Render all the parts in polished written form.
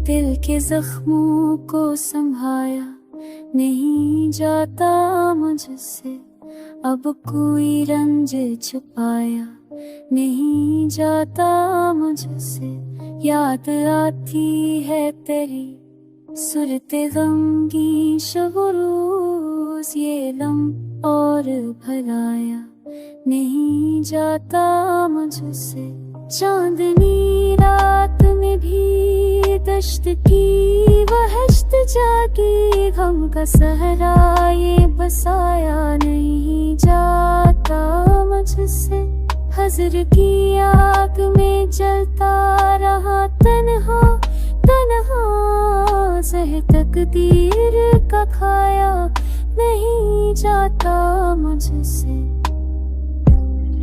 दिल के जख्मों को संभाया नहीं जाता मुझसे, अब कोई रंज छुपाया नहीं जाता मुझसे। याद आती है तेरी सुरते गमगी शब रोज, ये लम और भलाया नहीं जाता मुझसे। चांदनी रात में भी दश्त की वहश्त जागी, गम का सहरा ये बसाया नहीं जाता मुझसे। हज़र की आग में जलता रहा तन्हा तन्हा, सह तकदीर का खाया नहीं जाता मुझसे।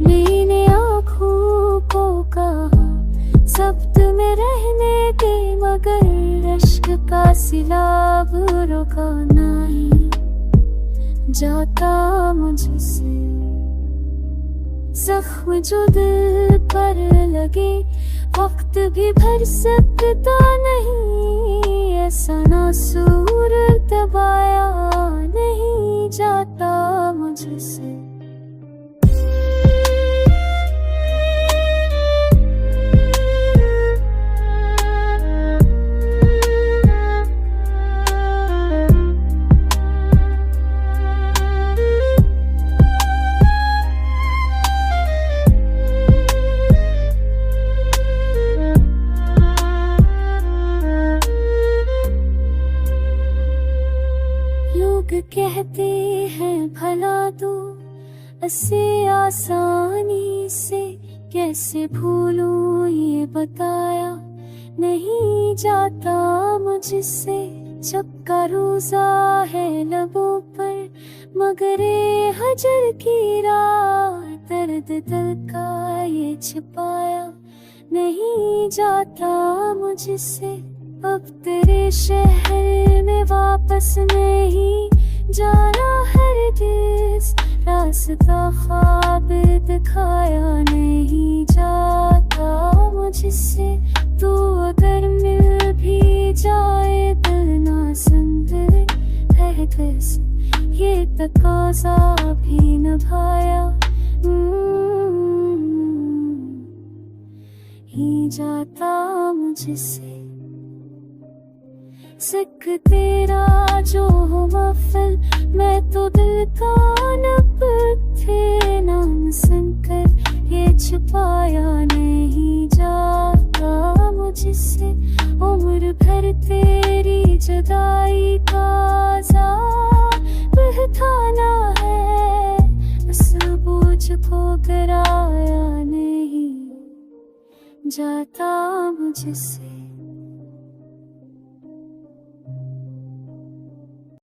मैंने आँखों को कहा ज़ब्त में रहने दे, मगर अश्क का सिलाब रुका नहीं जाता मुझसे। जख्म जो दिल पर लगे वक्त भी भर सकता नहीं, ऐसा नासूर दबाया नहीं जाता मुझसे। कहते हैं भला दो ऐसे आसानी से, कैसे भूलूं ये बताया नहीं जाता मुझसे। जब का रोजा है लबों पर मगर हजर की रात, दर्द दिल का ये छिपाया नहीं जाता मुझसे। अब तेरे शहर में वापस नहीं जाना हरगिज़, रास्ता ख्वाब दिखाया नहीं जाता मुझसे। तू अगर मिल भी जाए दिल ना संग है कैसे, ये तकाज़ा भी निभाया ही जाता मुझसे। सिक तेरा जो हो महफिल, मैं तो दिल का नब थे नाम सुनकर ये छुपाया नहीं जाता मुझसे। उम्र भर तेरी जुदाई का बहताना है, इस बोझ को गिराया नहीं जाता मुझसे।